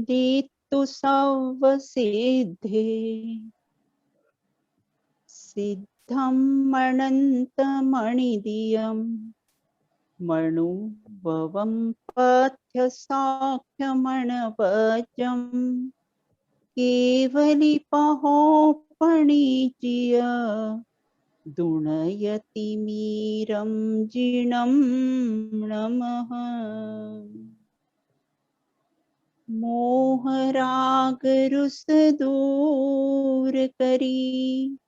दित्तु सर्वसिद्धे सिद्धं मणन्तमणिदियं मणुभवं पथ्यसाख्यमणवजं केवलिपहो पणिज्य दुणयतिमीरं जिनं नमः। मोहरागरुस दूर करी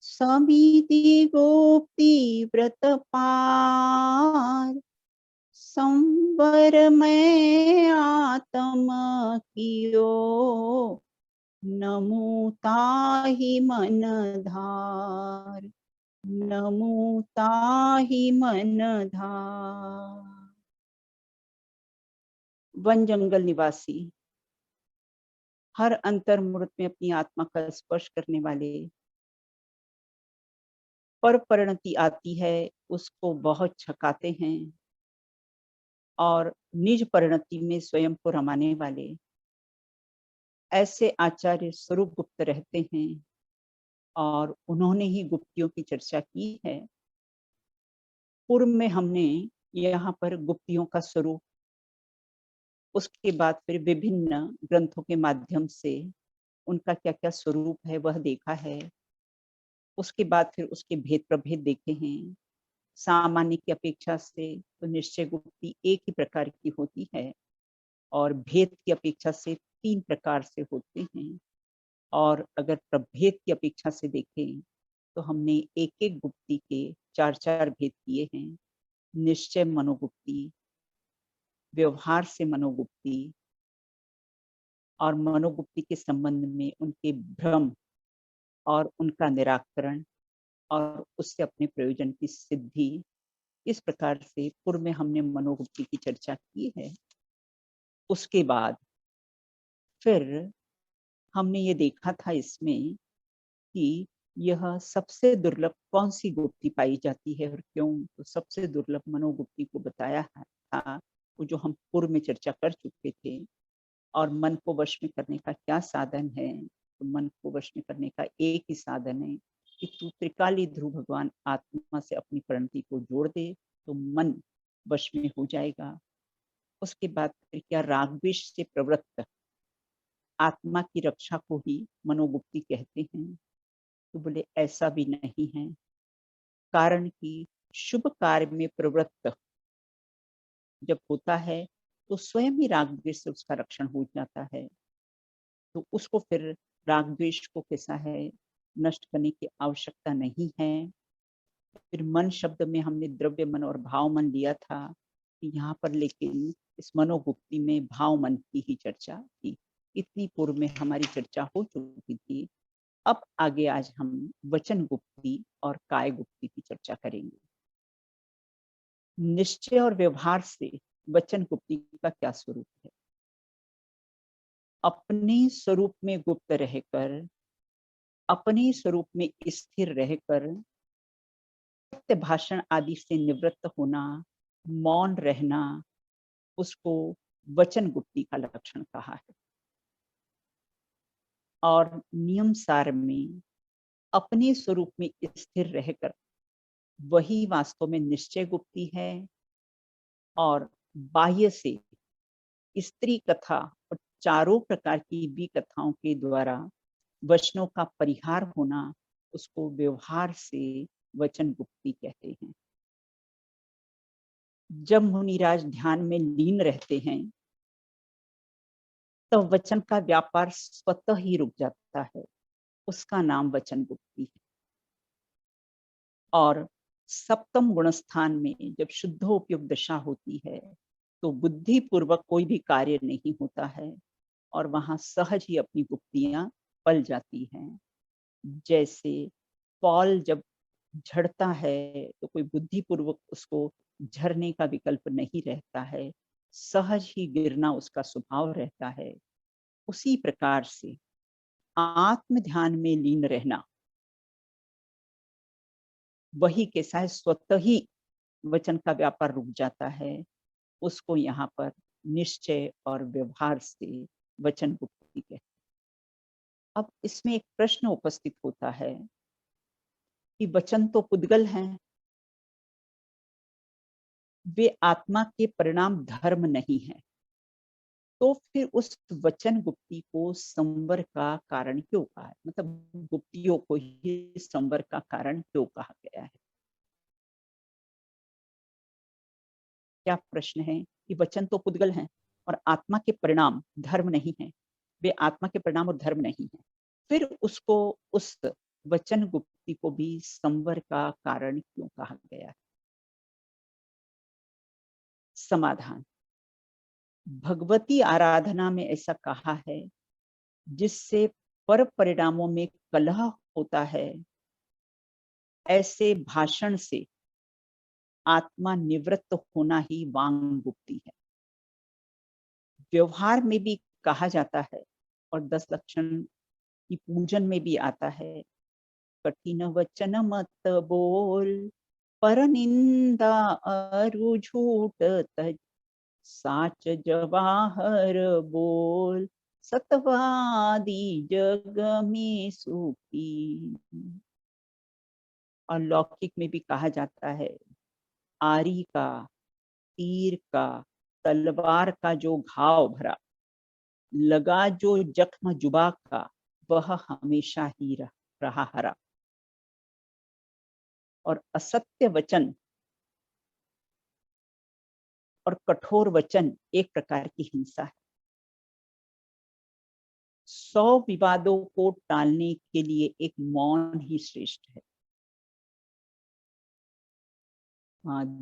समिति गोप्ति व्रत पार संवर में आत्मा कियो नमो ताहि मन धार नमो ताहि मन धार। वन जंगल निवासी हर अंतर मुहूर्त में अपनी आत्मा का स्पर्श करने वाले पर परिणति आती है उसको बहुत छकाते हैं और निज परिणति में स्वयं को रमाने वाले ऐसे आचार्य स्वरूप गुप्त रहते हैं और उन्होंने ही गुप्तियों की चर्चा की है। पूर्व में हमने यहाँ पर गुप्तियों का स्वरूप, उसके बाद फिर विभिन्न ग्रंथों के माध्यम से उनका क्या क्या स्वरूप है वह देखा है। उसके बाद फिर उसके भेद प्रभेद देखे हैं। सामान्य की अपेक्षा से तो निश्चय गुप्ति एक ही प्रकार की होती है और भेद की अपेक्षा से 3 प्रकार से होते हैं। और अगर प्रभेद की अपेक्षा से देखें तो हमने एक एक गुप्ति के 4-4 भेद किए हैं। निश्चय मनोगुप्ति, व्यवहार से मनोगुप्ति और मनोगुप्ति के संबंध में उनके भ्रम और उनका निराकरण और उससे अपने प्रयोजन की सिद्धि। इस प्रकार से पूर्व में हमने मनोगुप्ति की चर्चा की है। उसके बाद फिर हमने ये देखा था इसमें कि यह सबसे दुर्लभ कौन सी गुप्ति पाई जाती है और क्यों। तो सबसे दुर्लभ मनोगुप्ति को बताया था, वो जो हम पूर्व में चर्चा कर चुके थे। और मन को वश में करने का क्या साधन है, तो मन को वश में करने का एक ही साधन है कि तू त्रिकाली ध्रुव भगवान आत्मा से अपनी परिणति को जोड़ दे तो मन वश में हो जाएगा। उसके बाद फिर क्या रागद्वेष से प्रवृत्त आत्मा की रक्षा को ही मनोगुप्ति कहते हैं। तो बोले ऐसा भी नहीं है, कारण कि शुभ कार्य में प्रवृत्त जब होता है तो स्वयं ही राग द्वेष से उसका रक्षण हो जाता है। तो उसको फिर राग द्वेष को कैसा है नष्ट करने की आवश्यकता नहीं है। फिर मन शब्द में हमने द्रव्य मन और भाव मन लिया था कि यहाँ पर, लेकिन इस मनोगुप्ति में भाव मन की ही चर्चा थी। इतनी पूर्व में हमारी चर्चा हो चुकी थी। अब आगे आज हम वचन गुप्ति और काय गुप्ति की चर्चा करेंगे। निश्चय और व्यवहार से वचन गुप्ति का क्या स्वरूप है। अपने स्वरूप में गुप्त रहकर, अपने स्वरूप में स्थिर रहकर सत्य भाषण आदि से निवृत्त होना, मौन रहना, उसको वचन गुप्ति का लक्षण कहा है। और नियम सार में अपने स्वरूप में स्थिर रहकर वही वास्तव में निश्चय गुप्ति है। और बाह्य से स्त्री कथा और चारों प्रकार की भी कथाओं के द्वारा वचनों का परिहार होना, उसको व्यवहार से वचन गुप्ति कहते हैं। जब मुनिराज ध्यान में लीन रहते हैं तो वचन का व्यापार स्वतः ही रुक जाता है, उसका नाम वचन गुप्ति है। और सप्तम गुण स्थान में जब शुद्धोपयुक्त दशा होती है तो बुद्धि पूर्वक कोई भी कार्य नहीं होता है और वहां सहज ही अपनी गुप्तियां पल जाती हैं। जैसे फॉल जब झड़ता है तो कोई बुद्धिपूर्वक उसको झरने का विकल्प नहीं रहता है, सहज ही गिरना उसका स्वभाव रहता है। उसी प्रकार से आत्म ध्यान में लीन रहना वही कैसा है, स्वतः ही वचन का व्यापार रुक जाता है। उसको यहाँ पर निश्चय और व्यवहार से वचन गुप्ती कहते हैं। अब इसमें एक प्रश्न उपस्थित होता है कि वचन तो पुद्गल हैं, वे आत्मा के परिणाम धर्म नहीं है, तो फिर उस वचन गुप्ती को संवर का कारण क्यों कहा है? मतलब गुप्तियों को ही संवर का कारण क्यों कहा गया है? क्या प्रश्न है कि वचन तो पुद्गल हैं और आत्मा के परिणाम धर्म नहीं है, वे आत्मा के परिणाम और धर्म नहीं है, फिर उसको उस वचन गुप्ती को भी संवर का कारण क्यों कहा गया है? समाधान, भगवती आराधना में ऐसा कहा है, जिससे पर परिणामों में कलह होता है, ऐसे भाषण से आत्मा निवृत्त होना ही वांग गुप्ती है। व्यवहार में भी कहा जाता है और 10 लक्षण की पूजन में भी आता है, कठिन वचन मत बोल, पर निंदा अरु झूठ तज, साच जवाहर बोल, सतवादी जग में सुखी। और लौकिक में भी कहा जाता है, आरी का, तीर का, तलवार का जो घाव भरा, लगा जो जख्म जुबा का, वह हमेशा ही रहा हरा। और असत्य वचन और कठोर वचन एक प्रकार की हिंसा है। 100 विवादों को टालने के लिए एक मौन ही श्रेष्ठ है।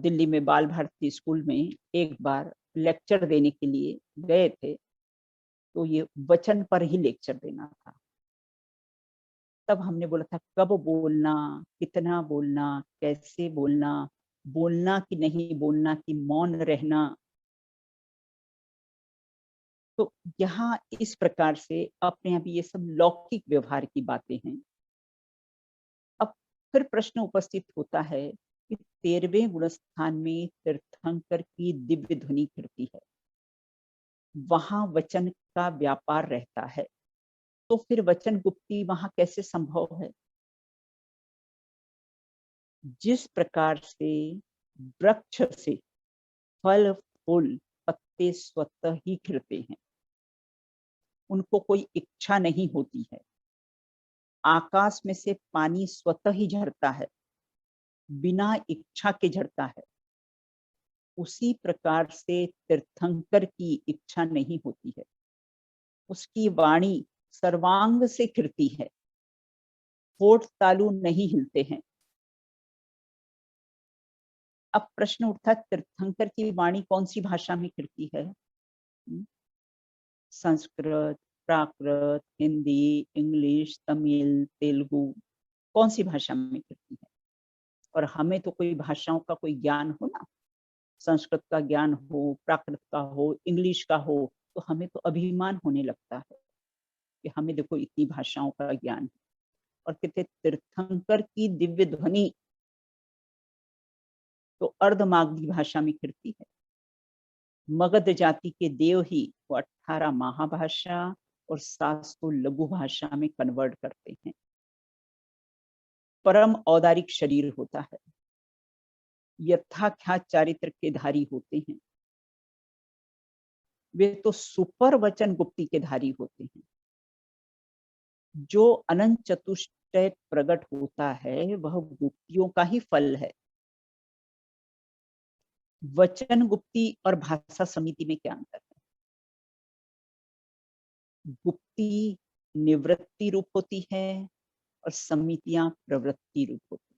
दिल्ली में बाल भारती स्कूल में एक बार लेक्चर देने के लिए गए थे, तो ये वचन पर ही लेक्चर देना था। तब हमने बोला था कब बोलना, कितना बोलना, कैसे बोलना, बोलना कि नहीं बोलना, कि मौन रहना। तो यहाँ इस प्रकार से अपने यहाँ भी ये सब लौकिक व्यवहार की बातें हैं। अब फिर प्रश्न उपस्थित होता है कि 13वें गुणस्थान में तीर्थंकर की दिव्य ध्वनि कीर्ति है, वहां वचन का व्यापार रहता है, तो फिर वचन गुप्ती वहां कैसे संभव है? जिस प्रकार से वृक्ष से फल फूल पत्ते स्वतः ही खिलते हैं, उनको कोई इच्छा नहीं होती है, आकाश में से पानी स्वतः ही झरता है, बिना इच्छा के झरता है, उसी प्रकार से तीर्थंकर की इच्छा नहीं होती है, उसकी वाणी सर्वांग से खिलती है, होठ तालु नहीं हिलते हैं। अब प्रश्न उठता, तीर्थंकर की वाणी कौन सी भाषा में खिलती है? संस्कृत, प्राकृत, हिंदी, इंग्लिश, तमिल, तेलुगु, कौन सी भाषा में खिलती है? और हमें तो कोई भाषाओं का कोई ज्ञान हो ना, संस्कृत का ज्ञान हो, प्राकृत का हो, इंग्लिश का हो, तो हमें तो अभिमान होने लगता है कि हमें देखो इतनी भाषाओं का ज्ञान है। और कहते तीर्थंकर की दिव्य ध्वनि तो अर्धमागधी भाषा में खिलती है। मगध जाति के देव ही वो 18 महाभाषा और 700 लघु भाषा में कन्वर्ट करते हैं। परम औदारिक शरीर होता है, यथाख्यात चारित्र के धारी होते हैं, वे तो सुपर वचन गुप्ती के धारी होते हैं। जो अनंत चतुष्टय प्रकट होता है वह गुप्तियों का ही फल है। वचन गुप्ती और भाषा समिति में क्या अंतर है? गुप्ती निवृत्ति रूप होती है और समितियां प्रवृत्ति रूप होती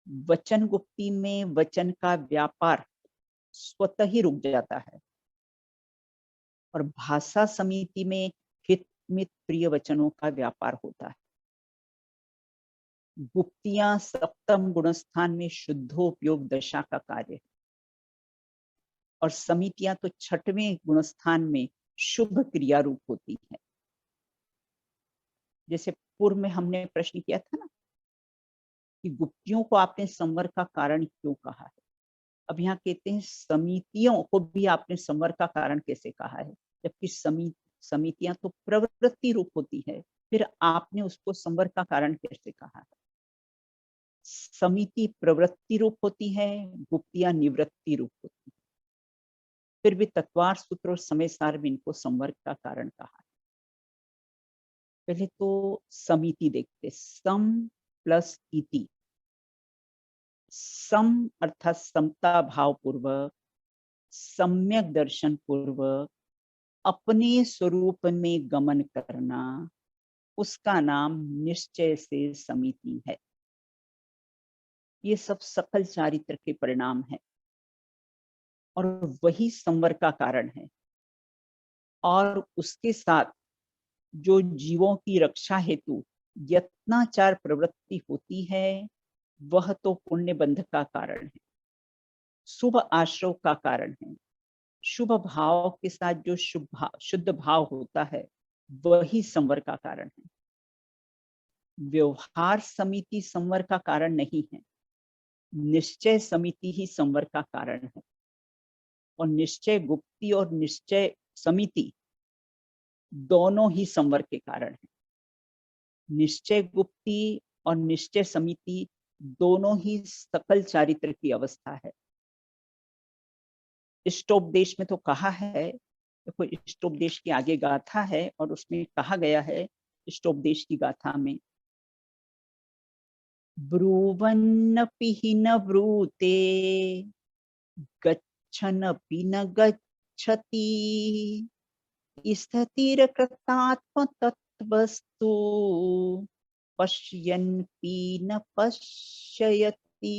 है। वचन गुप्ती में वचन का व्यापार स्वतः ही रुक जाता है और भाषा समिति में हित मित प्रिय वचनों का व्यापार होता है। गुप्तियां सप्तम गुणस्थान में शुद्धोपयोग दशा का कार्य है और समितियां तो 6वें गुणस्थान में शुभ क्रिया रूप होती है। जैसे पूर्व में हमने प्रश्न किया था ना कि गुप्तियों को आपने संवर का कारण क्यों कहा है, अब यहाँ कहते हैं समितियों को भी आपने संवर का कारण कैसे कहा है, जबकि समितियां तो प्रवृत्ति रूप होती है, फिर आपने उसको संवर का कारण कैसे कहा? समिति प्रवृत्ति रूप होती है, गुप्तियां निवृत्ति रूप होती है। फिर भी तत्वार सूत्र और समय सार में इनको संवर्ग का कारण कहा। पहले तो समिति देखते, सम प्लस इति। सम अर्थात समता भाव पूर्वक, सम्यक दर्शन पूर्वक अपने स्वरूप में गमन करना, उसका नाम निश्चय से समिति है। ये सब सकल चारित्र के परिणाम है और वही संवर का कारण है। और उसके साथ जो जीवों की रक्षा हेतु यत्नाचार प्रवृत्ति होती है, वह तो पुण्य बंध का कारण है, शुभ आश्रव का कारण है। शुभ भाव के साथ जो शुद्ध भाव होता है, वही संवर का कारण है। व्यवहार समिति संवर का कारण नहीं है, निश्चय समिति ही संवर का कारण है। और निश्चय गुप्ति और निश्चय समिति दोनों ही संवर के कारण है। निश्चय गुप्ति और निश्चय समिति दोनों ही सकल चारित्र की अवस्था है। इष्टोपदेश में तो कहा है, देखो इष्टोपदेश की आगे गाथा है और उसमें कहा गया है, इष्टोपदेश की गाथा में, ब्रुवन्नपि हि न ब्रूते, गच्छन्नपि न गच्छति, स्थितिर्कृतात्म तत्वस्तु, पश्यन्नपि न पश्यति।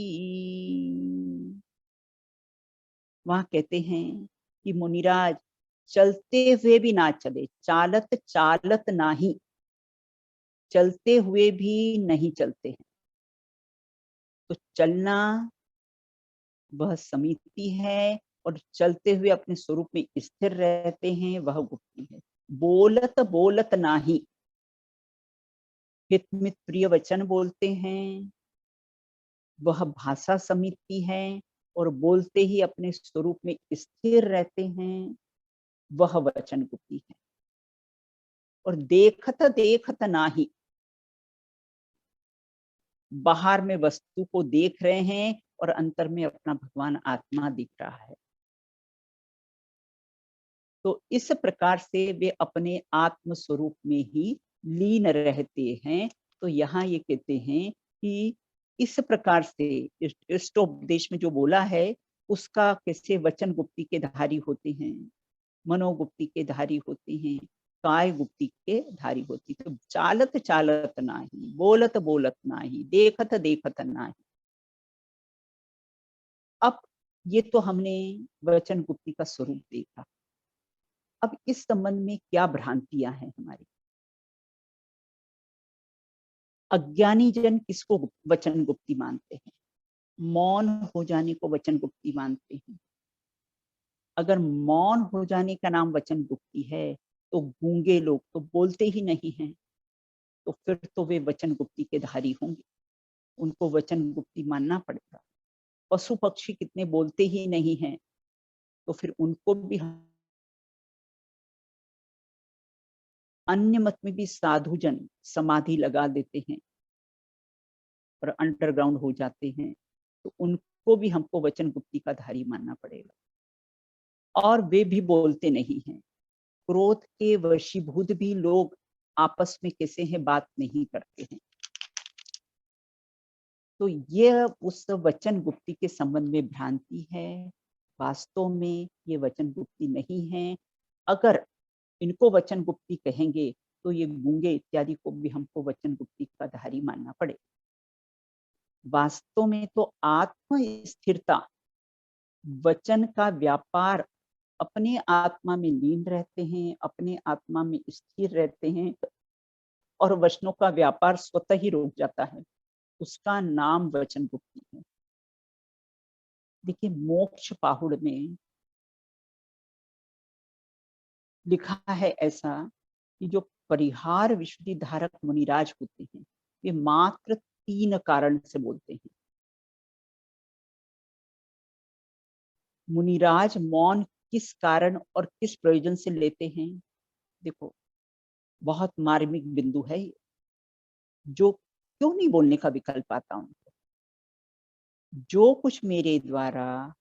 वहां कहते हैं कि मुनिराज चलते हुए भी ना चले, चालत चालत नाही, चलते हुए भी नहीं चलते हैं। तो चलना वह समिति है और चलते हुए अपने स्वरूप में स्थिर रहते हैं, वह गुप्ति है। बोलत बोलत नाही, हित मित प्रिय वचन बोलते हैं, वह भाषा समिति है। और बोलते ही अपने स्वरूप में स्थिर रहते हैं, वह वचन गुप्ति है। और देखत देखत नाही, बाहर में वस्तु को देख रहे हैं और अंतर में अपना भगवान आत्मा दिख रहा है। तो इस प्रकार से वे अपने आत्म स्वरूप में ही लीन रहते हैं। तो यहाँ ये कहते हैं कि इस प्रकार से इष्टोपदेश में जो बोला है, उसका कैसे वचन गुप्ति के धारी होते हैं, मनोगुप्ति के धारी होते हैं, काय गुप्ति के धारी होती। तो चालत चालत नाही, बोलत बोलत नाही, देखत देखत नाही। अब ये तो हमने वचन गुप्ति का स्वरूप देखा। अब इस संबंध में क्या भ्रांतियां हैं हमारी? अज्ञानी जन किसको वचन गुप्ति मानते हैं? मौन हो जाने को वचन गुप्ति मानते हैं। अगर मौन हो जाने का नाम वचन गुप्ति है, तो गूंगे लोग तो बोलते ही नहीं हैं, तो फिर तो वे वचन गुप्ति के धारी होंगे, उनको वचन गुप्ति मानना पड़ेगा। पशु पक्षी कितने बोलते ही नहीं हैं, तो फिर उनको भी। अन्य मत में भी साधु जन समाधि लगा देते हैं और अंडरग्राउंड हो जाते हैं, तो उनको भी हमको वचन गुप्ति का धारी मानना पड़ेगा। और वे भी बोलते नहीं हैं। क्रोध के वशीभूत भी लोग आपस में कैसे हैं, बात नहीं करते हैं। तो यह उस वचन गुप्ति के संबंध में भ्रांति है। वास्तव में ये वचन गुप्ति नहीं है। अगर इनको वचन गुप्ति कहेंगे तो ये गूंगे इत्यादि को भी हमको वचन गुप्ति का धारी मानना पड़ेगा। वास्तव में तो आत्म स्थिरता, वचन का व्यापार, अपने आत्मा में लीन रहते हैं, अपने आत्मा में स्थिर रहते हैं और वचनों का व्यापार स्वतः ही रुक जाता है, उसका नाम वचन गुप्ति है। देखिए मोक्ष पाहुड़ में लिखा है ऐसा कि जो परिहार विशुद्धि धारक मुनिराज होते हैं, वे मात्र 3 कारण से बोलते हैं। मुनिराज मौन किस कारण और किस प्रयोजन से लेते हैं? देखो, बहुत मार्मिक बिंदु है ये, जो क्यों नहीं बोलने का विकल्प आता उनको? जो कुछ मेरे द्वारा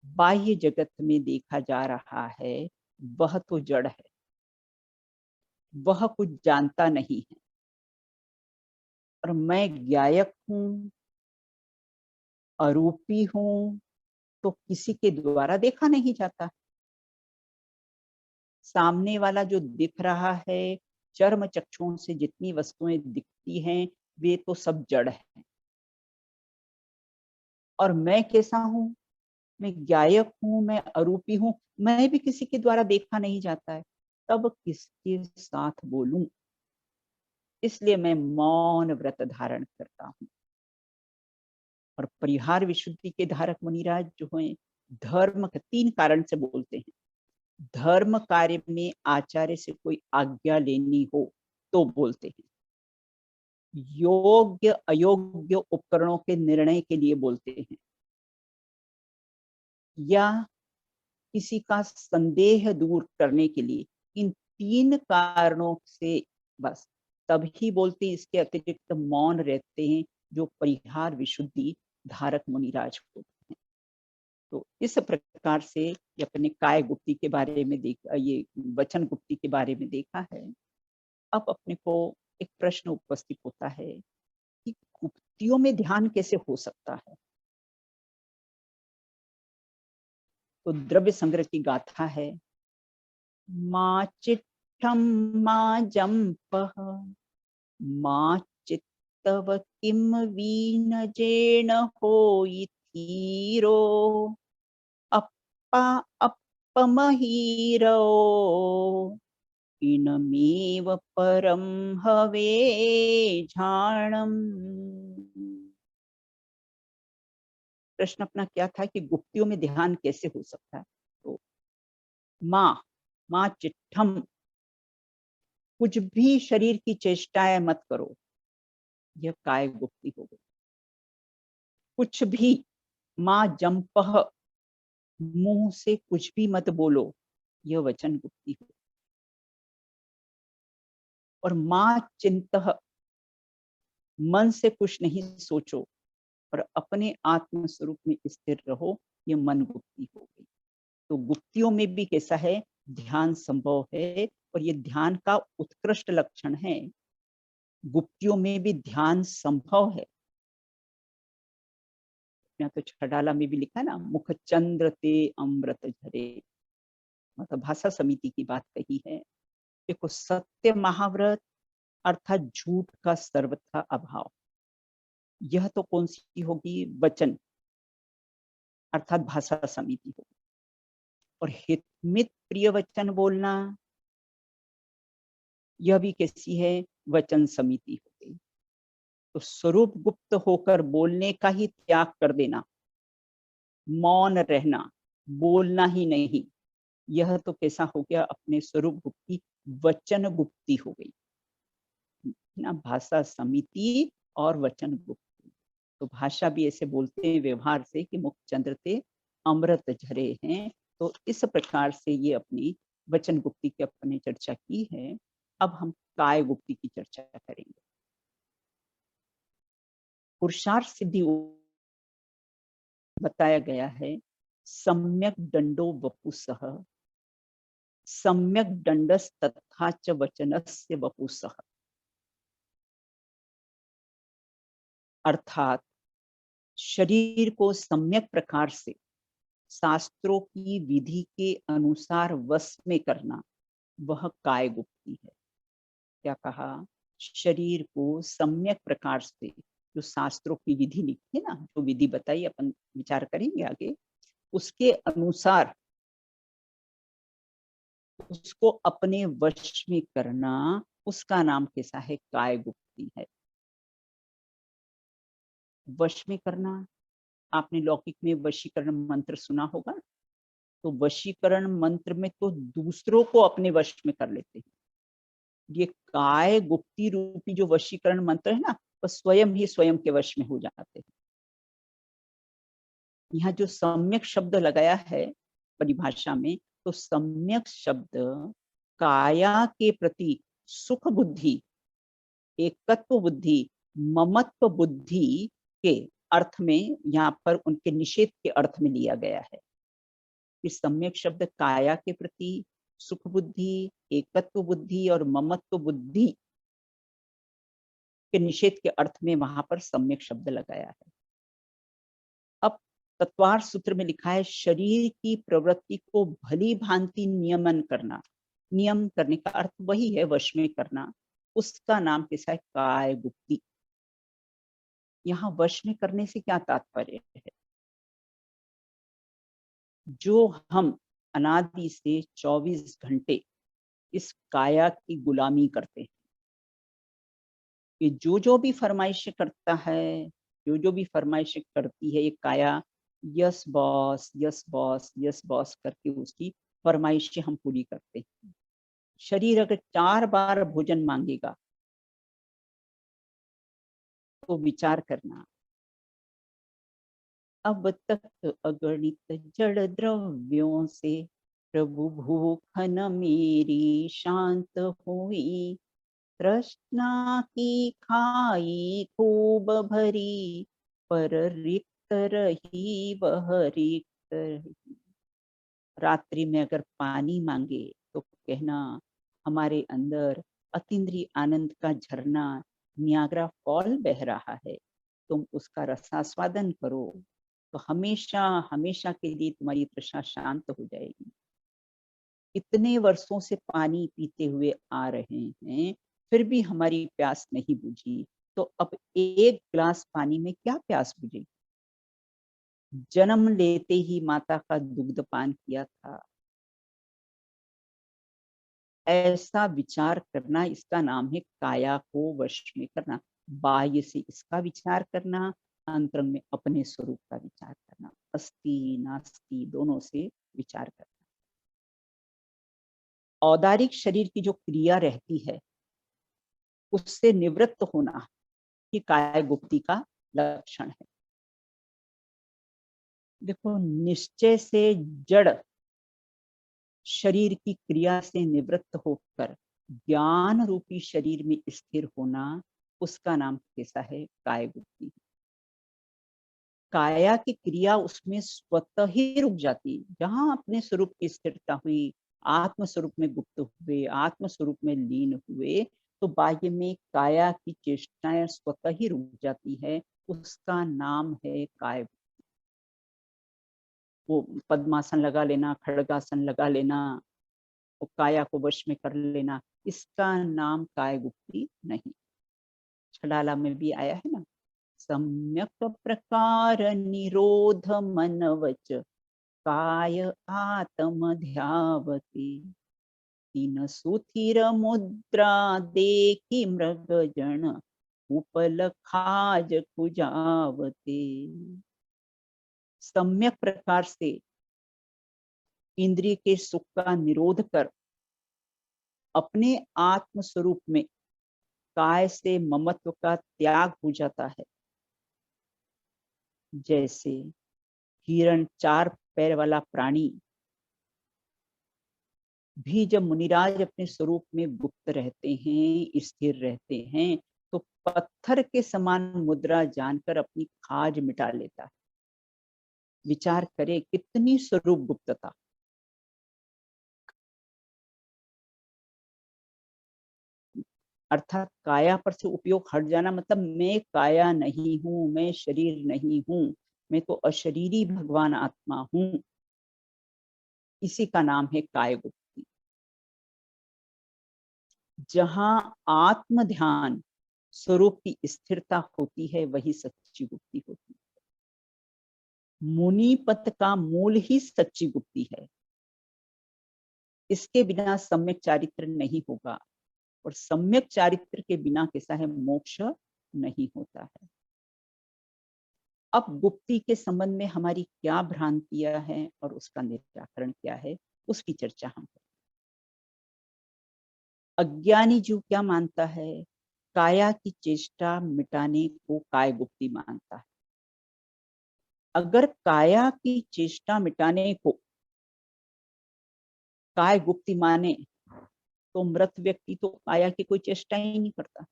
बाह्य जगत में देखा जा रहा है, वह तो जड़ है, वह कुछ जानता नहीं है और मैं ज्ञायक हूँ, अरूपी हूँ, तो किसी के द्वारा देखा नहीं जाता। सामने वाला जो दिख रहा है, चर्म चक्षुओं से जितनी वस्तुएँ दिखती हैं, वे तो सब जड़ हैं। और मैं कैसा हूँ? मैं ज्ञायक हूँ, मैं अरूपी हूँ, मैं भी किसी के द्वारा देखा नहीं जाता है, तब किसके साथ बोलूँ? इसलिए मैं मौन व्रत धारण करता हूँ। और परिहार विशुद्धि के धारक मुनिराज जो हैं, धर्म के 3 कारण से बोलते हैं। धर्म कार्य में आचार्य से कोई आज्ञा लेनी हो, तो बोलते हैं। योग्य अयोग्य उपकरणों के निर्णय के लिए बोलते हैं, या किसी का संदेह दूर करने के लिए, इन 3 कारणों से बस तभी बोलते हैं। इसके अतिरिक्त मौन रहते हैं जो परिहार विशुद्धि धारक मुनिराज होते हैं। तो इस प्रकार से ये अपने काय गुप्ती के बारे में ये वचन गुप्ती के बारे में देखा है। अब अपने को एक प्रश्न उपस्थित होता है कि गुप्तियों में ध्यान कैसे हो सकता है? तो द्रव्य संग्रह की गाथा है, मा चिट्ठम मा जंपः मा चित्तव किम वीनजेन होई धीरो अप्पा अप्पमहीरो इनमेव परम हवे झाणम। प्रश्न अपना क्या था कि गुप्तियों में ध्यान कैसे हो सकता है? तो माँ माँ चिट्ठम, कुछ भी शरीर की चेष्टाएं मत करो, यह काय गुप्ति हो गई। कुछ भी, माँ जंपह, मुंह से कुछ भी मत बोलो, यह वचन गुप्ति हो। और माँ चिंतः, मन से कुछ नहीं सोचो और अपने आत्म स्वरूप में स्थिर रहो, यह मन गुप्ति हो गई। तो गुप्तियों में भी कैसा है? ध्यान संभव है, और ये ध्यान का उत्कृष्ट लक्षण है। गुप्तियों में भी ध्यान संभव है। यहाँ तो छडाला में भी लिखा है ना, मुख चंद्र ते अमृत झरे, मतलब भाषा समिति की बात कही है। देखो, सत्य महाव्रत अर्थात झूठ का सर्वथा अभाव, यह तो कौन सी होगी? वचन अर्थात भाषा समिति होगी। और हितमित प्रिय वचन बोलना, यह भी कैसी है? वचन समिति हो गई। तो स्वरूप गुप्त होकर बोलने का ही त्याग कर देना, मौन रहना, बोलना ही नहीं, यह तो कैसा हो गया? अपने स्वरूप गुप्ती, वचन गुप्ती हो गई ना, भाषा समिति और वचन गुप्ती। तो भाषा भी ऐसे बोलते हैं व्यवहार से कि मुख चंद्र ते अमृत झरे हैं। तो इस प्रकार से ये अपनी वचन गुप्ती की अपने चर्चा की है। अब हम काय गुप्ती की चर्चा करेंगे। पुरुषार्थ सिद्धि बताया गया है, सम्यक दंडो वपुसः, सम्यक दंडस तथा च वचनस्य वपुसः। अर्थात शरीर को सम्यक प्रकार से शास्त्रों की विधि के अनुसार वश में करना, वह काय गुप्ती है। क्या कहा? शरीर को सम्यक प्रकार से, जो शास्त्रों की विधि लिखी है ना, जो विधि बताई, अपन विचार करेंगे आगे, उसके अनुसार उसको अपने वश में करना, उसका नाम कैसा है? काय गुप्ती है। वश में करना, आपने लौकिक में वशीकरण मंत्र सुना होगा। तो वशीकरण मंत्र में तो दूसरों को अपने वश में कर लेते हैं। ये काय गुप्ती रूपी जो वशीकरण मंत्र है ना, वह स्वयं ही स्वयं के वश में हो जाते हैं। यहाँ जो सम्यक शब्द लगाया है परिभाषा में, तो सम्यक शब्द काया के प्रति सुख बुद्धि, एकत्व बुद्धि, ममत्व बुद्धि के अर्थ में यहाँ पर उनके निषेध के अर्थ में लिया गया है। कि सम्यक शब्द काया के प्रति सुख बुद्धि, एकत्व बुद्धि और ममत्व बुद्धि के निषेध के अर्थ में वहां पर सम्यक शब्द लगाया है। अब तत्वार्थ सूत्र में लिखा है शरीर की प्रवृत्ति को भली भांति नियमन करना। नियम करने का अर्थ वही है वश में करना, उसका नाम कैसा है? काय गुप्ति। यहाँ वश में करने से क्या तात्पर्य है? जो हम अनादि से 24 घंटे इस काया की गुलामी करते हैं, कि जो भी फरमाइश करता है, जो भी फरमाइश करती है ये काया, yes boss, yes boss, yes boss करके उसकी फरमाइशें हम पूरी करते हैं। शरीर अगर 4 बार भोजन मांगेगा तो विचार करना, अब तक अगणित जड़ द्रव्यों से प्रभु भूख न मेरी शांत हुई, तृष्णा की खाई खूब भरी, पर रिक्त रही वह रिक्त रही। रात्रि में अगर पानी मांगे तो कहना, हमारे अंदर अतीन्द्रिय आनंद का झरना नियाग्रा फॉल बह रहा है, तुम उसका रसास्वादन करो तो हमेशा हमेशा के लिए तुम्हारी तृष्णा शांत हो जाएगी। इतने वर्षों से पानी पीते हुए आ रहे हैं, फिर भी हमारी प्यास नहीं बुझी, तो अब एक गिलास पानी में क्या प्यास बुझेगी? जन्म लेते ही माता का दुग्ध पान किया था, ऐसा विचार करना, इसका नाम है काया को वश में करना। बाह्य से इसका विचार करना, अंतरंग में अपने स्वरूप का विचार करना, अस्ति नास्ति दोनों से विचार करना। औदारिक शरीर की जो क्रिया रहती है उससे निवृत्त होना ही काय गुप्ति का लक्षण है। देखो, निश्चय से जड़ शरीर की क्रिया से निवृत्त होकर ज्ञान रूपी शरीर में स्थिर होना, उसका नाम कैसा है? काय गुप्ति। काया की क्रिया उसमें स्वतः ही रुक जाती, जहां अपने स्वरूप की स्थिरता हुई, आत्म स्वरूप में गुप्त हुए, आत्म स्वरूप में लीन हुए, तो बाह्य में काया की चेष्टाएं स्वतः ही रुक जाती है, उसका नाम है काय। वो पद्मासन लगा लेना, खड़गासन लगा लेना, वो काया को वश में कर लेना, इसका नाम काय गुप्ति नहीं। छलाला में भी आया है ना, सम्यक प्रकार निरोध मन वच, काय आत्म ध्यावती, तीन सुथिर मुद्रा देखी मृग जन, उपल खाज खुजावते। सम्यक प्रकार से इंद्रिय के सुख का निरोध कर अपने आत्म स्वरूप में काय से ममत्व का त्याग हो जाता है। जैसे हिरण 4 पैर वाला प्राणी भी जब मुनिराज अपने स्वरूप में गुप्त रहते हैं, स्थिर रहते हैं, तो पत्थर के समान मुद्रा जानकर अपनी खाज मिटा लेता है। विचार करे कितनी स्वरूप गुप्तता। अर्थात काया पर से उपयोग हट जाना, मतलब मैं काया नहीं हूं, मैं शरीर नहीं हूं, मैं तो अशरीरी भगवान आत्मा हूं, इसी का नाम है काय गुप्ति। जहां आत्म ध्यान स्वरूप की स्थिरता होती है, वही सच्ची गुप्ति होती है। मुनि पद का मूल ही सच्ची गुप्ति है, इसके बिना सम्यक चारित्र नहीं होगा, और सम्यक चारित्र के बिना कैसा है? मोक्ष नहीं होता है। अब गुप्ति के संबंध में हमारी क्या भ्रांतियां हैं और उसका निराकरण क्या है, उसकी चर्चा हम करें। अज्ञानी जीव क्या मानता है? काया की चेष्टा मिटाने को काय गुप्ति मानता है। अगर काया की चेष्टा मिटाने को काय गुप्ती माने तो मृत व्यक्ति तो काया की कोई चेष्टा ही नहीं करता।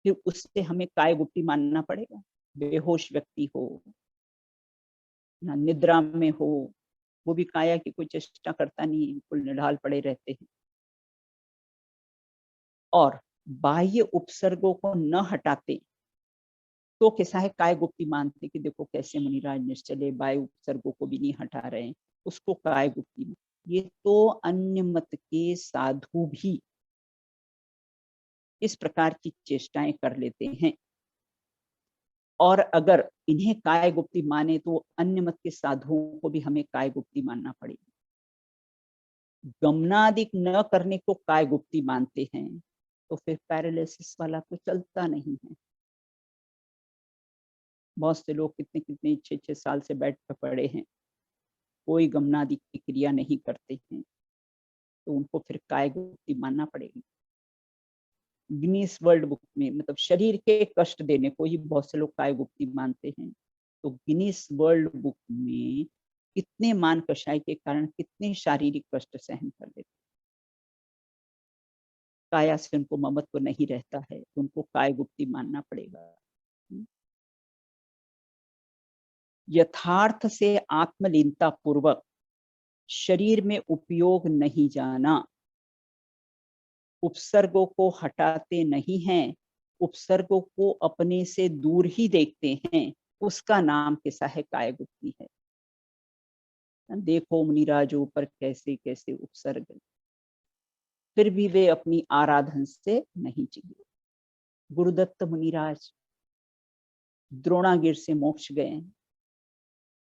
फिर उससे हमें काय गुप्ती मानना पड़ेगा। बेहोश व्यक्ति हो या निद्रा में हो, वो भी काया की कोई चेष्टा करता नहीं है, बिल्कुल निढाल पड़े रहते हैं। और बाह्य उपसर्गों को न हटाते तो कैसा है, काय गुप्ती मानते कि देखो कैसे मुनिराज निश्चले बाह्य उपसर्गों को भी नहीं हटा रहे हैं, उसको काय गुप्ती। ये तो अन्य मत के साधु भी इस प्रकार की चेष्टाएं कर लेते हैं, और अगर इन्हें काय गुप्ती माने तो अन्य मत के साधुओं को भी हमें काय गुप्ती मानना पड़ेगा। गमनादिक न करने को काय गुप्ती मानते हैं तो फिर पैरालिसिस वाला तो चलता नहीं है। बहुत से लोग कितने कितने 6-6 साल से बेड पर पड़े हैं, कोई गमनादिक की क्रिया नहीं करते हैं, तो उनको फिर काय गुप्ती मानना पड़ेगी। गिनीज वर्ल्ड बुक में मतलब शरीर के कष्ट देने को ही बहुत से लोग काय गुप्ती मानते हैं, तो गिनीज वर्ल्ड बुक में कितने मान कषाय के कारण कितने शारीरिक कष्ट सहन कर लेते, काया से उनको ममत्व नहीं रहता है, तो उनको काय गुप्ती मानना पड़ेगा। यथार्थ से आत्मलीनता पूर्वक शरीर में उपयोग नहीं जाना, उपसर्गों को हटाते नहीं हैं, उपसर्गों को अपने से दूर ही देखते हैं, उसका नाम कैसा है, काय गुप्ती है। देखो मुनिराजों पर कैसे कैसे उपसर्ग, फिर भी वे अपनी आराधन से नहीं चिगे। गुरुदत्त मुनिराज द्रोणागिर से मोक्ष गए,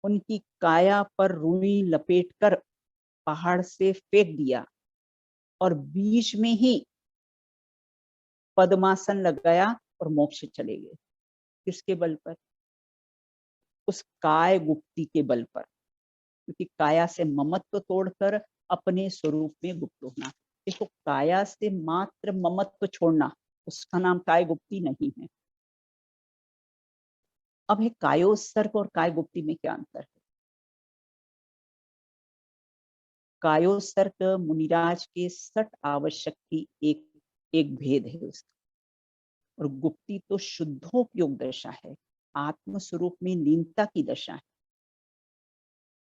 उनकी काया पर रुई लपेटकर पहाड़ से फेंक दिया और बीच में ही पद्मासन लगाया और मोक्ष चले गए। किसके बल पर? उस काय गुप्ती के बल पर, क्योंकि काया से ममत्व तोड़कर अपने स्वरूप में गुप्त होना। देखो काया से मात्र ममत्व छोड़ना, उसका नाम काय गुप्ती नहीं है। अब है कायोत्सर्ग और काय गुप्ती में क्या अंतर है? कायोत्सर्ग मुनिराज के सठ आवश्यक की एक भेद है उसका, और गुप्ती तो शुद्धोपयोग दशा है, आत्म स्वरूप में लीनता की दशा है।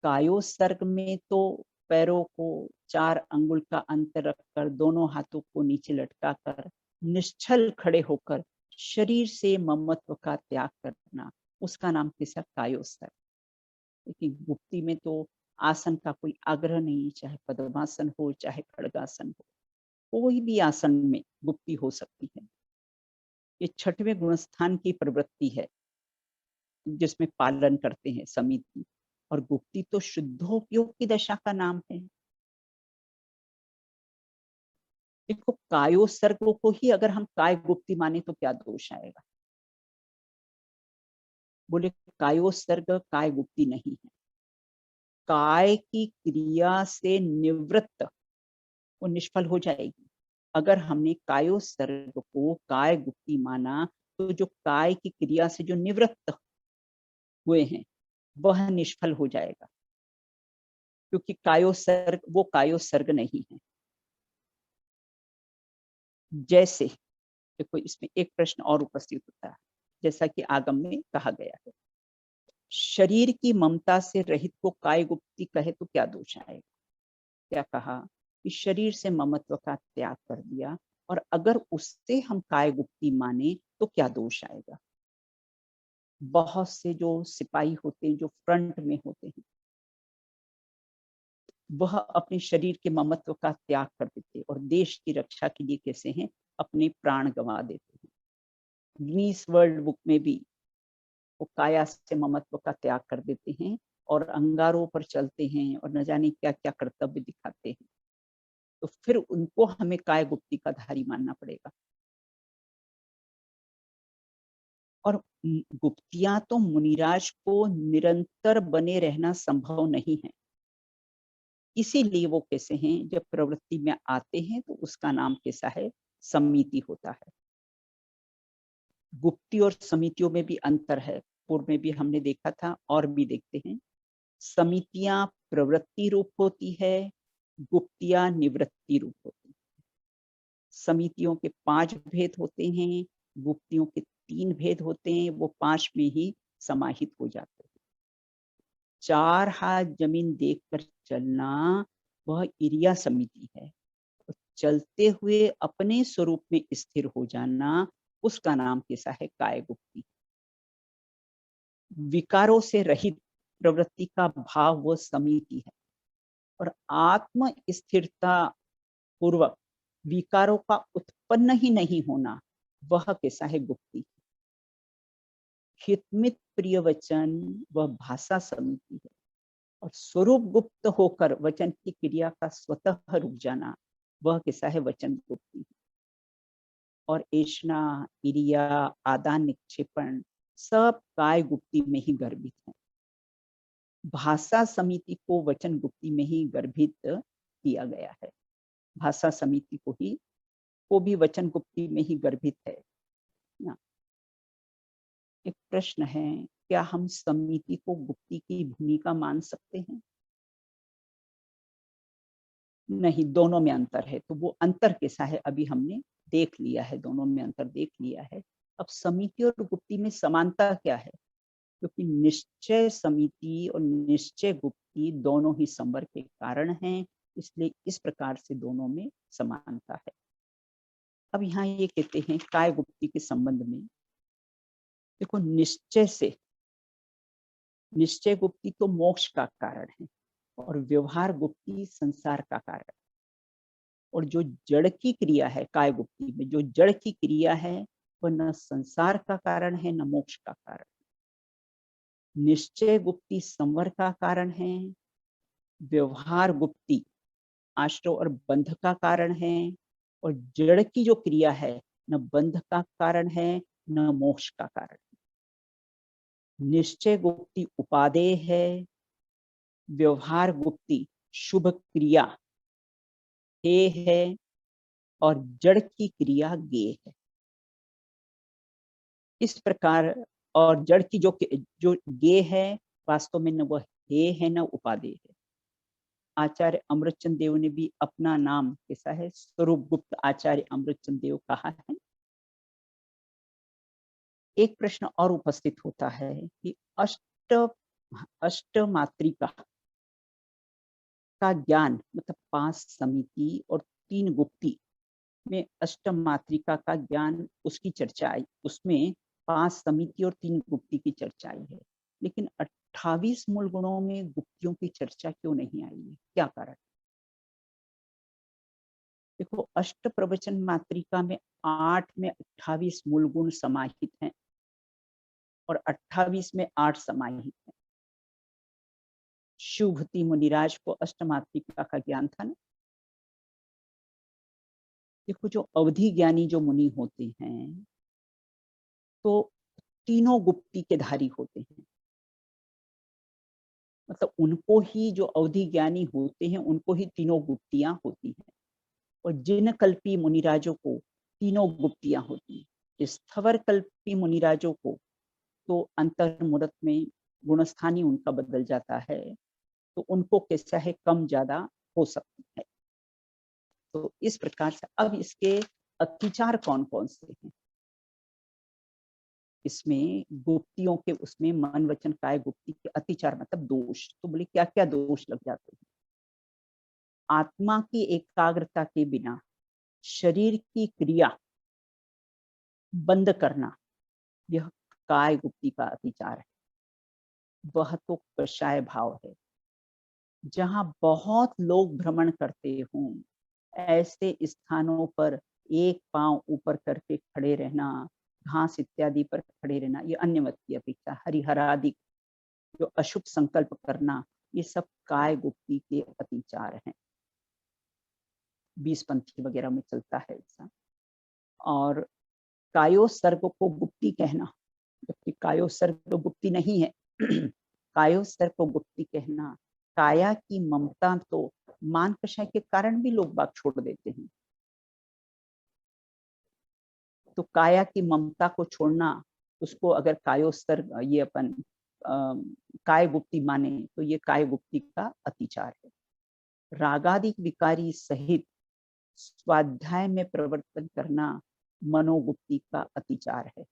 कायोत्सर्ग में तो पैरों को 4 अंगुल का अंतर रखकर दोनों हाथों को नीचे लटकाकर निश्चल खड़े होकर शरीर से ममत्व का त्याग करना, उसका नाम किसा कायोत्सर्ग। लेकिन गुप्ती में तो आसन का कोई आग्रह नहीं, चाहे पद्मासन हो चाहे खड़गासन हो, कोई भी आसन में गुप्ती हो सकती है। ये 6वें गुणस्थान की प्रवृत्ति है जिसमें पालन करते हैं समिति, और गुप्ती तो शुद्धोपयोग की दशा का नाम है। देखो कायोत्सर्ग को ही अगर हम काय गुप्ती माने तो क्या दोष आएगा? बोले कायोत्सर्ग काय गुप्ती नहीं है, काय की क्रिया से निवृत्त वो निष्फल हो जाएगी। अगर हमने कायोत्सर्ग को काय गुप्ती माना तो जो काय की क्रिया से जो निवृत्त हुए हैं वह निष्फल हो जाएगा, क्योंकि कायोत्सर्ग वो कायोत्सर्ग नहीं है। जैसे देखो इसमें एक प्रश्न और उपस्थित होता है, जैसा कि आगम में कहा गया है, शरीर की ममता से रहित को काय गुप्ती कहे तो क्या दोष आएगा? क्या कहा कि शरीर से ममत्व का त्याग कर दिया, और अगर उससे हम काय गुप्ती माने तो क्या दोष आएगा? बहुत से जो सिपाही होते हैं जो फ्रंट में होते हैं, वह अपने शरीर के ममत्व का त्याग कर देते और देश की रक्षा के लिए कैसे हैं, अपने प्राण गंवा देते हैं। गिनीज वर्ल्ड बुक में भी वो काया से ममत्व का त्याग कर देते हैं और अंगारों पर चलते हैं और न जाने क्या क्या कर्तव्य दिखाते हैं, तो फिर उनको हमें काय गुप्ती का धारी मानना पड़ेगा। और गुप्तियां तो मुनिराज को निरंतर बने रहना संभव नहीं है, इसीलिए वो कैसे हैं, जब प्रवृत्ति में आते हैं तो उसका नाम कैसा है, समिति होता है। गुप्ती और समितियों में भी अंतर है, पूर्व में भी हमने देखा था और भी देखते हैं। समितियां प्रवृत्ति रूप होती है, गुप्तियां निवृत्ति रूप होती है। समितियों के 5 भेद होते हैं, गुप्तियों के 3 भेद होते हैं, वो 5 में ही समाहित हो जाते हैं। 4 हाथ जमीन देखकर चलना वह इरिया समिति है। तो चलते हुए अपने स्वरूप में स्थिर हो जाना, उसका नाम कैसा है? काय गुप्ती। विकारों से रहित प्रवृत्ति का भाव वो समिति है, और आत्म स्थिरता पूर्वक विकारों का उत्पन्न ही नहीं होना, वह कैसा है? गुप्ती। हितमित प्रिय वचन वह भाषा समिति है, और स्वरूप गुप्त होकर वचन की क्रिया का स्वतः रुक जाना, वह कैसा है? वचन गुप्ती। और ऐष्णा, इरिया, आदान निक्षेपण सब काय गुप्ती में ही गर्भित है। भाषा समिति को वचन गुप्ती में ही गर्भित किया गया है। भाषा समिति को भी वचन गुप्ती में ही गर्भित है ना। एक प्रश्न है, क्या हम समिति को गुप्ती की भूमिका मान सकते हैं? नहीं, दोनों में अंतर है। तो वो अंतर कैसा है अभी हमने देख लिया है, दोनों में अंतर देख लिया है। अब समिति और गुप्ती में समानता क्या है? क्योंकि निश्चय समिति और निश्चय गुप्ती दोनों ही संवर के कारण हैं, इसलिए इस प्रकार से दोनों में समानता है। अब यहाँ ये कहते हैं काय गुप्ती के संबंध में, देखो निश्चय गुप्ती तो मोक्ष का कारण है, और व्यवहार गुप्ती संसार का कारण। और जो जड़ की क्रिया है काय गुप्ती में, जो जड़ की क्रिया है वह न संसार का कारण है न मोक्ष का कारण। निश्चय गुप्ती संवर का कारण है, व्यवहार गुप्ती आश्रय और बंध का कारण है, और जड़ की जो क्रिया है न बंध का कारण है न मोक्ष का कारण। निश्चय गुप्ती उपादेय है, व्यवहार गुप्ती शुभ क्रिया हे है, और जड़ की क्रिया गे है। इस प्रकार, और जड़ की जो गे है वास्तव में न वह हे है न उपादेय है। आचार्य अमृतचंद देव ने भी अपना नाम कैसा है? स्वरूप गुप्त आचार्य अमृतचंद देव कहा है। एक प्रश्न और उपस्थित होता है कि अष्ट मात्रिका का ज्ञान, मतलब 5 समिति और 3 गुप्ती में अष्ट मात्रिका का ज्ञान, उसकी चर्चा आई, उसमें 5 समिति और 3 गुप्ती की चर्चा आई है, लेकिन 28 मूल गुणों में गुप्तियों की चर्चा क्यों नहीं आई है? क्या कारण? देखो, अष्ट प्रवचन मात्रिका में 8 में 28 मूल गुण समाहित हैं, और 28 में 8 समाहित हैं। शिवभूति मुनिराज को अष्ट मात्रिका का ज्ञान था ना। देखो, जो अवधि ज्ञानी जो मुनि होते हैं तो तीनों गुप्ती के धारी होते हैं, मतलब उनको ही, जो अवधि ज्ञानी होते हैं उनको ही तीनों गुप्तियां होती हैं। और जिन कल्पी मुनिराजों को तीनों गुप्तियां होती हैं। स्थवर कल्पी मुनिराजों को तो अंतर्मुहूर्त में गुणस्थानी उनका बदल जाता है, तो उनको कैसा है? कम ज्यादा हो सकती है। तो इस प्रकार से अब इसके अतिचार कौन कौन से हैं? इसमें गुप्तियों के, उसमें मन वचन काय गुप्ती के अतिचार मतलब दोष, तो बोले क्या क्या दोष लग जाते हैं? आत्मा की एकाग्रता के बिना शरीर की क्रिया बंद करना, यह काय गुप्ती का अतिचार है। वह तो कषाय भाव है। जहां बहुत लोग भ्रमण करते हों, ऐसे स्थानों पर एक पांव ऊपर करके खड़े रहना, घास इत्यादि पर खड़े रहना, ये अन्य मत की अपेक्षा हरिहरादि जो अशुभ संकल्प करना, ये सब काय गुप्ती के अतिचार हैं। 20 पंथी वगैरह में चलता है ऐसा। और कायोसर्ग को गुप्ती कहना, जबकि कायोसर्ग गुप्ती नहीं है। कायोसर्ग को गुप्ती कहना, काया की ममता तो मान कषाय के कारण भी लोग बाग छोड़ देते हैं। तो काया की ममता को छोड़ना, उसको अगर कायोसर्ग, ये अपन काय गुप्ती माने तो ये काय गुप्ती का अतिचार है। रागादि विकारी सहित स्वाध्याय में प्रवर्तन करना मनोगुप्ती का अतिचार है।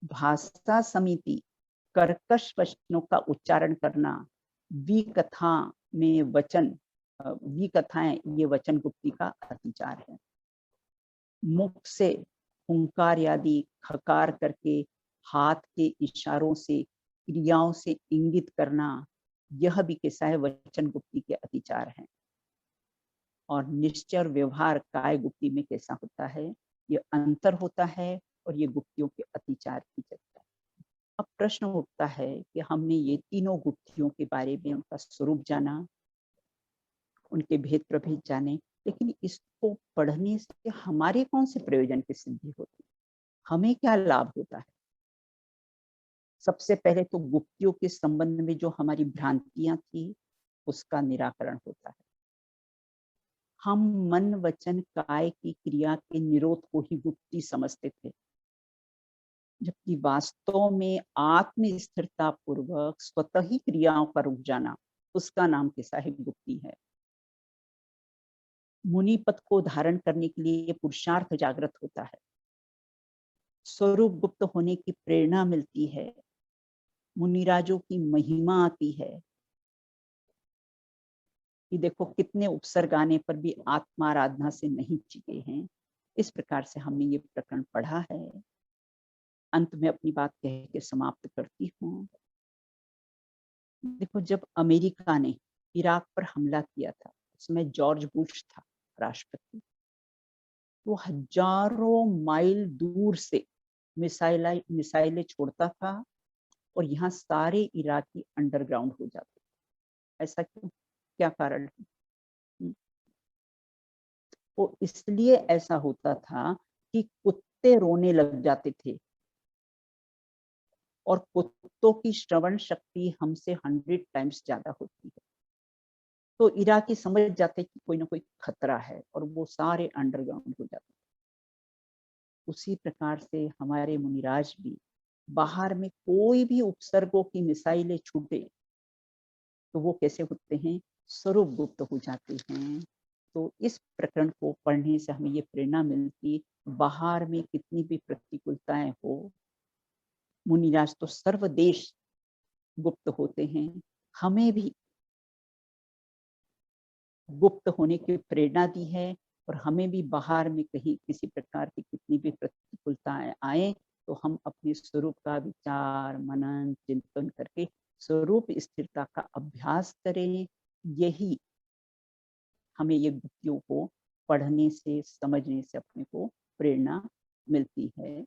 भाषा समिति कर्कश वचनों का उच्चारण करना विकथा में वचन विकथाएं ये वचन गुप्ती का अतिचार है। मुख से हुंकार आदि खकार करके हाथ के इशारों से क्रियाओं से इंगित करना यह भी कैसा है, वचन गुप्ती के अतिचार है। और निश्चय और व्यवहार काय गुप्ती में कैसा होता है, ये अंतर होता है और ये गुप्तियों के अतिचार की चर्चा है। अब प्रश्न उठता है कि हमने ये तीनों गुप्तियों के बारे में उनका स्वरूप जाना, उनके भेद प्रभेद जाने, लेकिन इसको पढ़ने से हमारे कौन से प्रयोजन की सिद्धि होती है, हमें क्या लाभ होता है। सबसे पहले तो गुप्तियों के संबंध में जो हमारी भ्रांतियां थी उसका निराकरण होता है। हम मन वचन काय की क्रिया के निरोध को ही गुप्ती समझते थे, जबकि वास्तव में आत्म स्थिरता पूर्वक स्वतः ही क्रियाओं का रुक जाना उसका नाम कैसा है, गुप्ती है। मुनि पद को धारण करने के लिए पुरुषार्थ जागृत होता है, स्वरूप गुप्त होने की प्रेरणा मिलती है, मुनिराजों की महिमा आती है कि देखो कितने उपसर्ग आने पर भी आत्माराधना से नहीं चिके हैं। इस प्रकार से हमने ये प्रकरण पढ़ा है। अंत में अपनी बात कह के समाप्त करती हूँ। देखो, जब अमेरिका ने इराक पर हमला किया था, उसमें जॉर्ज बुश था राष्ट्रपति, वो हजारों माइल दूर से मिसाइलें छोड़ता था और यहाँ सारे इराकी अंडरग्राउंड हो जाते। ऐसा क्यों, क्या कारण है? वो इसलिए ऐसा होता था कि कुत्ते रोने लग जाते थे और कुत्तों की श्रवण शक्ति हमसे 100 टाइम्स ज्यादा होती है। तो इराकी समझ जाते कि कोई ना कोई खतरा है और वो सारे अंडरग्राउंड हो जाते। उसी प्रकार से हमारे मुनिराज भी बाहर में कोई भी उपसर्गों की मिसाइलें छूटे तो वो कैसे होते हैं, स्वरूप गुप्त हो जाते हैं। तो इस प्रकरण को पढ़ने से हमें ये प्रेरणा मिलती, बाहर में कितनी भी प्रतिकूलताएं हो, मुनिराज तो सर्वदेश गुप्त होते हैं, हमें भी गुप्त होने की प्रेरणा दी है। और हमें भी बाहर में कहीं किसी प्रकार की कितनी भी प्रतिकूलताएं आए तो हम अपने स्वरूप का विचार मनन चिंतन करके स्वरूप स्थिरता का अभ्यास करें। यही हमें ये गुप्तियों को पढ़ने से समझने से अपने को प्रेरणा मिलती है।